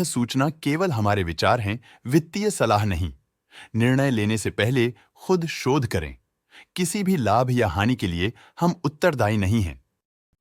सूचना केवल हमारे विचार हैं, वित्तीय सलाह नहीं। निर्णय लेने से पहले खुद शोध करें। किसी भी लाभ या हानि के लिए हम उत्तरदायी नहीं हैं।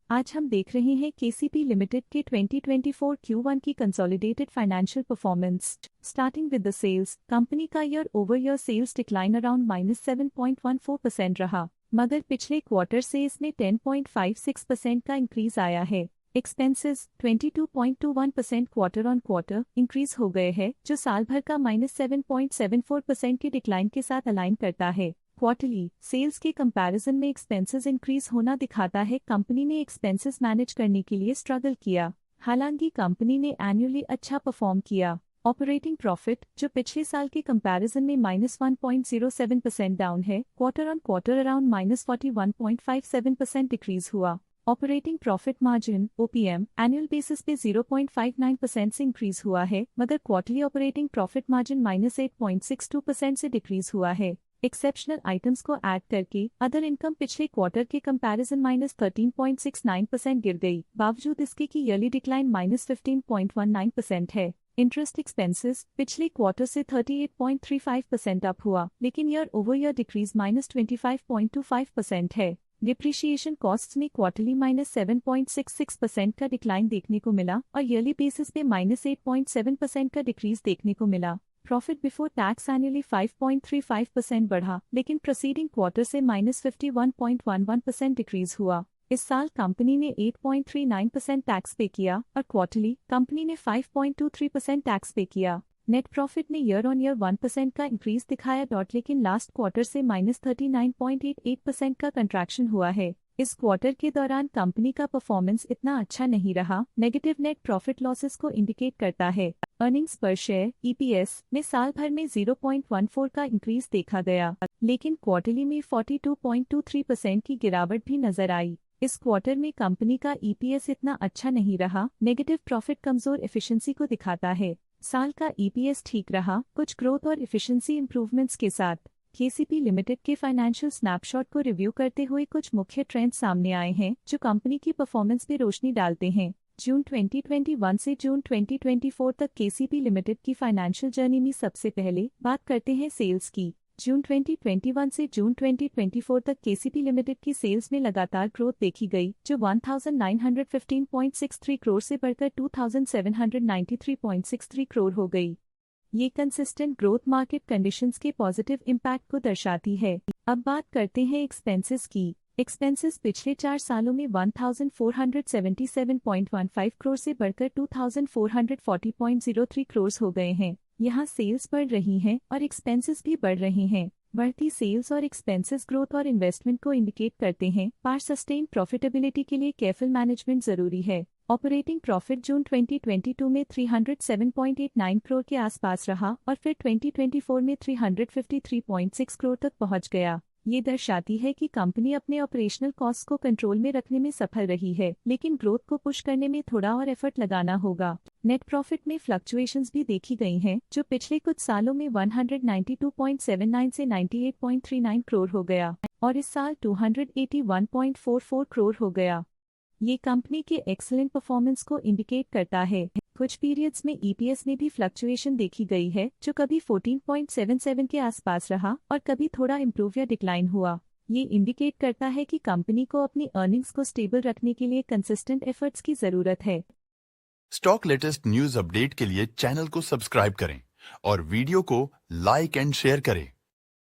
आज हम देख रहे हैं केसीपी लिमिटेड के 2024 Q1 की consolidated financial performance. Starting with the sales, company का year over year sales decline around -7.14% रहा, मगर पिछले क्वार्टर से इसमें 10.56% का इंक्रीज आया है। Expenses 22.21% quarter on quarter increase हो गए हैं, जो साल भर का -7.74% की डिक्लाइन के साथ अलाइन करता है। क्वार्टरली सेल्स के कंपैरिजन में एक्सपेंसेस इंक्रीज होना दिखाता है कंपनी ने एक्सपेंसेस मैनेज करने के लिए स्ट्रगल किया। हालांकि कंपनी ने एनुअली अच्छा परफॉर्म किया। ऑपरेटिंग प्रॉफिट, जो पिछले साल के कंपैरिजन में -1.07% डाउन है, quarter on quarter around -41.57% decrease हुआ। Operating profit margin OPM annual basis पे 0.59% से इंक्रीज हुआ है, मगर क्वार्टरली ऑपरेटिंग प्रॉफिट मार्जिन -8.62% से डिक्रीज हुआ है। एक्सेप्शनल आइटम्स को ऐड करके अदर इनकम पिछले क्वार्टर के कंपैरिजन -13.69% गिर गई, बावजूद इसके कि ईयरली डिक्लाइन -15.19% है। इंटरेस्ट एक्सपेंसेस पिछले क्वार्टर से 38.35% अप हुआ, लेकिन ईयर ओवर ईयर डिक्रीज -25.25% है। डिप्रिशिएशन कॉस्ट्स में क्वार्टरली -7.66% का डिक्लाइन देखने को मिला और ईयरली बेसिस पे -8.7% का डिक्रीज देखने को मिला। प्रॉफिट बिफोर टैक्स एनुअली 5.35% बढ़ा, लेकिन प्रीसीडिंग क्वार्टर से -51.11% डिक्रीज हुआ। इस साल कंपनी ने 8.39% टैक्स पे किया और क्वार्टरली कंपनी ने 5.23% टैक्स पे किया। नेट प्रॉफिट ने ईयर ऑन ईयर 1% का इंक्रीज दिखाया, लेकिन लास्ट क्वार्टर से -39.88% का कंट्रैक्शन हुआ है। इस क्वार्टर के दौरान कंपनी का परफॉर्मेंस इतना अच्छा नहीं रहा। नेगेटिव नेट प्रॉफिट लॉसेस को इंडिकेट करता है। अर्निंग्स पर शेयर EPS में साल भर में 0.14 का इंक्रीज देखा गया, लेकिन क्वार्टरली में 42.23% की गिरावट भी नजर आई। इस क्वार्टर में कंपनी का EPS इतना अच्छा नहीं रहा। नेगेटिव प्रॉफिट कमजोर एफिशिएंसी को दिखाता है। साल का EPS ठीक रहा, कुछ ग्रोथ और एफिशिएंसी इंप्रूवमेंट्स के साथ। केसीपी लिमिटेड के फाइनेंशियल स्नैपशॉट को रिव्यू करते हुए कुछ मुख्य ट्रेंड्स सामने आए हैं, जो कंपनी की परफॉर्मेंस पे रोशनी डालते हैं। जून 2021 से जून 2024 तक केसीपी लिमिटेड की फाइनेंशियल जर्नी में सबसे पहले बात करते हैं सेल्स की। जून 2021 से जून 2024 तक केसीपी लिमिटेड की सेल्स में लगातार ग्रोथ देखी गई, जो 1915.63 करोड़ से बढ़कर 2793.63 करोड़ हो गई। ये कंसिस्टेंट ग्रोथ मार्केट कंडीशंस के पॉजिटिव इम्पैक्ट को दर्शाती है। अब बात करते हैं एक्सपेंसेस की। एक्सपेंसेस पिछले 4 सालों में 1477.15 करोड़ से बढ़कर 2440.03 करोड़ हो गए हैं। यहाँ सेल्स बढ़ रही हैं और एक्सपेंसेस भी बढ़ रहे हैं। बढ़ती सेल्स और एक्सपेंसेस ग्रोथ और इन्वेस्टमेंट को इंडिकेट करते हैं, पर सस्टेन प्रॉफिटेबिलिटी के लिए केयरफुल मैनेजमेंट जरूरी है। ऑपरेटिंग प्रॉफिट जून 2022 में 307.89 करोड़ के आसपास रहा और फिर 2024 में 353.6 करोड़ तक पहुंच गया। ये दर्शाती है कि कंपनी अपने ऑपरेशनल कॉस्ट को कंट्रोल में रखने में सफल रही है, लेकिन ग्रोथ को पुश करने में थोड़ा और एफर्ट लगाना होगा। नेट प्रॉफिट में फ्लक्चुएशंस भी देखी गई हैं, जो पिछले कुछ सालों में 192.79 से 98.39 करोड़ हो गया और इस साल 281.44 करोड़ हो गया। ये कंपनी के एक्सीलेंट परफॉर्मेंस को इंडिकेट करता है। कुछ पीरियड्स में EPS में भी फ्लक्चुएशन देखी गई है, जो कभी 14.77 के आसपास रहा और कभी थोड़ा इम्प्रूव या डिक्लाइन हुआ। ये इंडिकेट करता है कि कंपनी को अपनी अर्निंग्स को स्टेबल रखने के लिए कंसिस्टेंट एफर्ट्स की जरूरत है। स्टॉक लेटेस्ट न्यूज अपडेट के लिए चैनल को सब्सक्राइब करें और वीडियो को लाइक एंड शेयर करें।